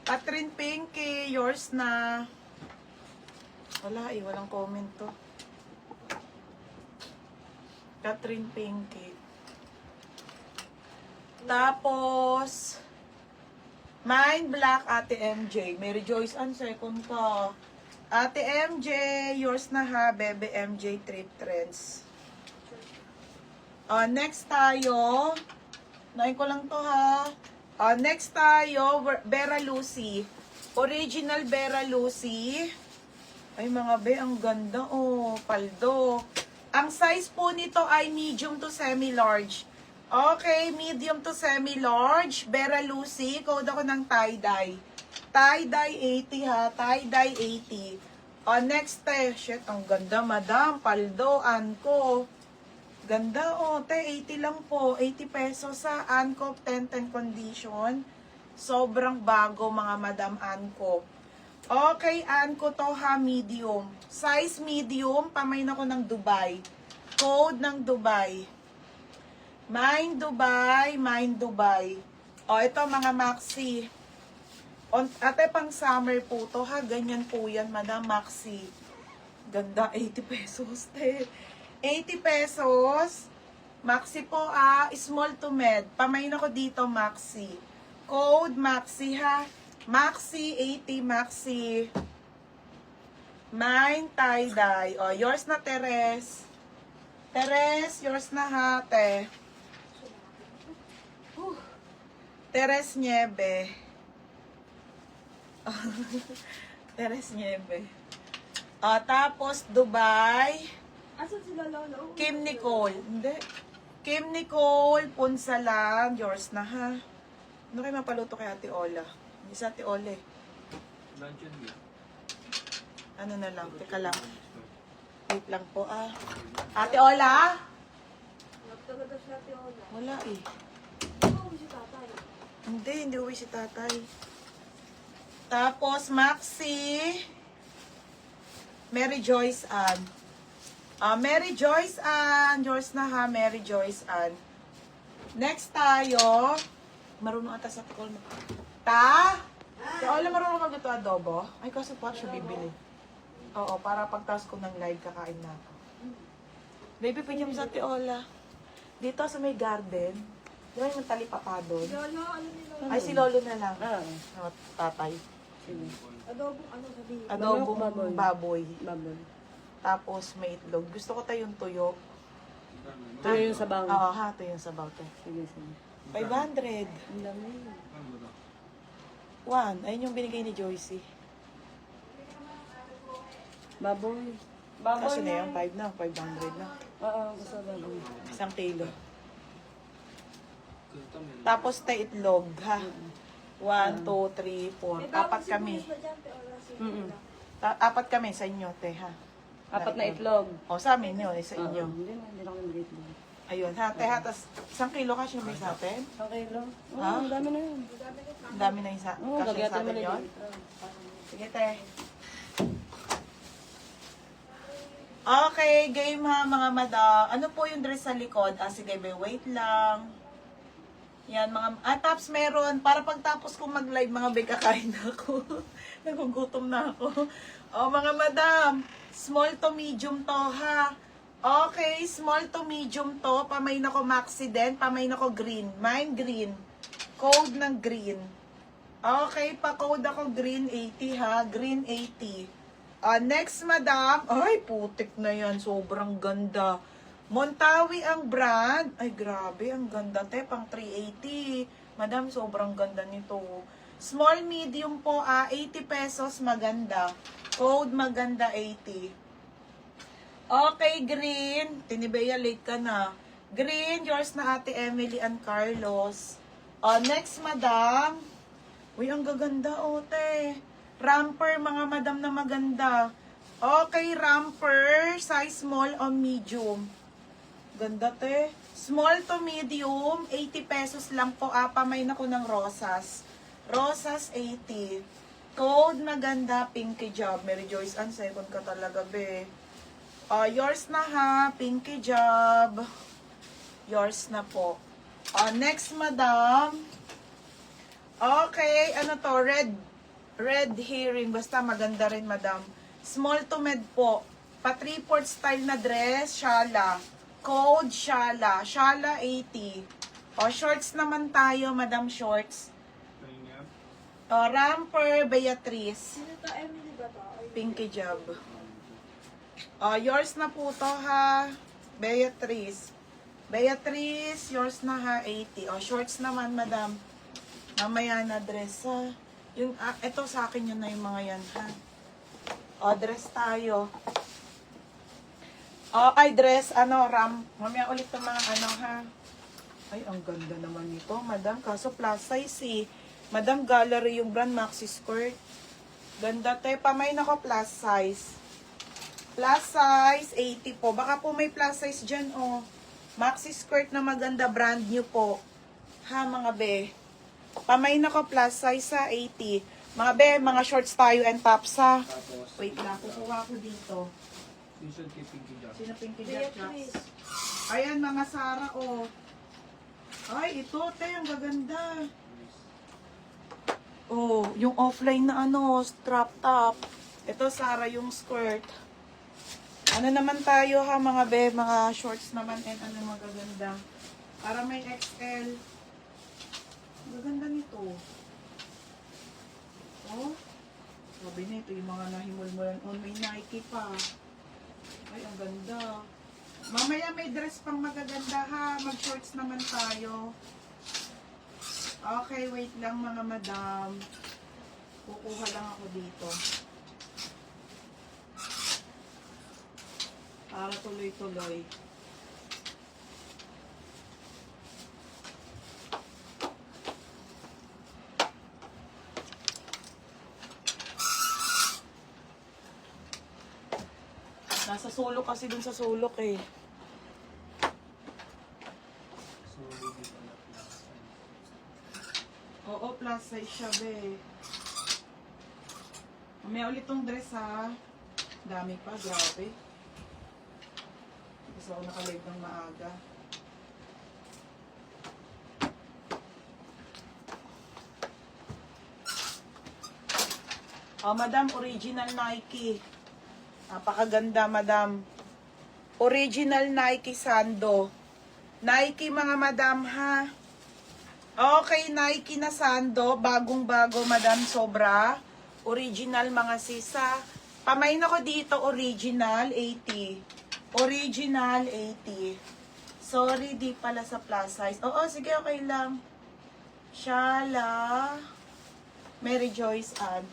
Catherine Pinky, yours na. Wala eh, walang comment to. Catherine Pinky. Tapos, Mind Black, Ate MJ. Mary Joyce, ang second ka. Ate MJ, yours na ha. Bebe MJ, Trip Trends. Next tayo. Nain ko lang to ha. Next tayo, Vera Lucy. Original Vera Lucy. Ay mga be, ang ganda oh. Paldo. Ang size po nito ay medium to semi-large. Okay, medium to semi-large. Vera Lucy, code ako ng tie-dye. Tie-dye 80 ha, tie-dye 80. Next shit, ang ganda madam, paldo, Anko. Ganda te, 80 lang po, 80 pesos sa Anko 10-10 condition. Sobrang bago mga madam Anko. Okay, Anko to ha, medium. Size medium, pamain ako ng Dubai. Code ng Dubai. Mind Dubai, Mind Dubai. Ito mga maxi. Ate, pang summer po to ha. Ganyan po yan, madam, maxi. Ganda, 80 pesos, te. 80 pesos. Maxi po, small to med. Pamain ako dito, maxi. Code, maxi, ha. Maxi, 80, maxi. Mind, tie-dye. Yours na, Teres. Teres, yours na, ha, te. Teres Niebe. Teres Niebe. Tapos, Dubai. Asan sila Lolo? Kim Nicole. Hindi. Kim Nicole, Punsalan. Yours na, ha? Ano kayo mapaluto kay Ate Ola? Hindi sa Ate Ola eh. Luncheon meat. Ano na lang? Teka lang. Wait lang po, Ate Ola? Nagtagal na siya Ola. Wala eh. Ano si tatay? Hindi uwi si tatay. Tapos, Maxi. Mary Joyce Ann. Mary Joyce Ann. Yours na ha, Mary Joyce Ann. Next tayo. Marunong ata sa call mo. Si Ola marunong magluto adobo? Ay, kaso pa siya bibili. Oo, para pagtas ko ng live, kakain na ako. Baby, pwede mo sa Ate Ola. Dito sa may garden. Di ba yung talipapa doon? Lolo, ano ni Lolo? Ay, si Lolo na lang. Tatay. Adobong ano sabihin? Adobong baboy. Baboy. Tapos may itlog. Gusto ko tayong tuyo. Ito yung sabaw. Oo, ha. Ito yung sabaw. Sige, sige. 500. Ang dami. 1. Ayun yung binigay ni Joycey. Baboy. Kasi na yung 5 na. 500 na. Oo, gusto baboy. 1 kilo. Tapos tayo itlog, ha. 1, 2, 3, 4. Apat kami. Apat kami sa inyo, te, ha. Apat na itlog. O, sa amin yun, sa inyo. Hindi na kami itlog. Ayun, ha, te, ha. Tapos, 1 kilo kasi may sa atin. Okay lang. Oo, Ha? ang dami na yun. Ang dami na yung sa, Oo, kasi lagyan sa mo atin na yun. yun. Sige, te. Okay, game ha, mga madam. Ano po yung dress sa likod? Sige, wait lang. Yan, mga... Taps meron. Para pagtapos kong mag-live, mga be, kakain na ako. Nagugutom na ako. Mga madam. Small to medium to, ha. Okay, small to medium to. Pamain ako maxi din. Pamain ako green. Mine green. Code ng green. Okay, pa-code ako green 80, ha. Green 80. Next, madam. Ay, putik na yan. Sobrang ganda. Montawi ang brand. Ay, grabe. Ang ganda, te. Pang 380. Madam, sobrang ganda nito. Small, medium po. 80 pesos. Maganda. Code maganda 80. Okay, green. Tinibaya, late ka na. Green, yours na Ate Emily and Carlos. Next, madam. Uy, ang gaganda, te. Ramper, mga madam na maganda. Okay, ramper. Size small o medium. Ganda, te. Small to medium, 80 pesos lang po. Pamay na ko ng rosas. Rosas, 80. Code maganda, pinky job. Mary Joyce, ang second ka talaga, be. Yours na ha, pinky job. Yours na po. Next, madam. Okay, ano to? Red Red herring. Basta maganda rin, madam. Small to med po. Pa 3/4 style na dress, shala. Code, shala. Shala, 80. O, shorts naman tayo, madam, shorts. Kanya. O, Ramper, Beatrice. Sino to? Emily ba to? Ay, Pinky job. O, yours na po to, ha. Beatrice. Beatrice, yours na, ha, 80. O, shorts naman, madam. Mamaya na dress, ha. Yung, ito sa akin yun na yung mga yan, ha. O, dress tayo. O, ay, dress, mamaya ulit ng mga ha. Ay, ang ganda naman nito, madam. Kaso plus size, eh. Madam, gallery yung brand, maxi skirt. Ganda, te. Pamay na ko plus size. Plus size, 80 po. Baka po may plus size dyan, oh. Maxi skirt na maganda, brand new po. Ha, mga be. Pamay na ko plus size sa 80. Mga be, mga shorts tayo and tops, ha. Tapos, Wait lang, kukuha ko dito. t-shirt kay Pinky Jack. Sino Pinky Jack Beatrice. Ayan, mga Sara, oh. Ay, ito, te, ang gaganda. Oh, yung offline na strap top. Ito, Sara, yung skirt. Ano naman tayo, ha, mga be, mga shorts naman, and magaganda. Para may XL. Ang gaganda nito. Oh, sabi nito, yung mga nahimulmulan. Oh, may Nike pa. Ay, ang ganda. Mamaya may dress pang magaganda, ha. Mag-shorts naman tayo. Okay, wait lang, mga madam. Kukuha lang ako dito. Para tuloy-tuloy. Nasa sulok kasi dun sa sulok, eh. So, hindi pa na plus size. Oo, plus size siya, be. Mamaya ulit tong dress, ha. Dami pa, grabe. Kasi ako nakalive ng maaga. Oh, madam, original Nike. Napakaganda, madam. Original Nike sando. Nike, mga madam, ha. Okay, Nike na sando. Bagong-bago, madam, sobra. Original, mga sisa. Pamain ako dito, original, 80. Original, 80. Sorry, di pala sa plus size. Oo, sige, okay lang. Shala. Mary Joyce Ann.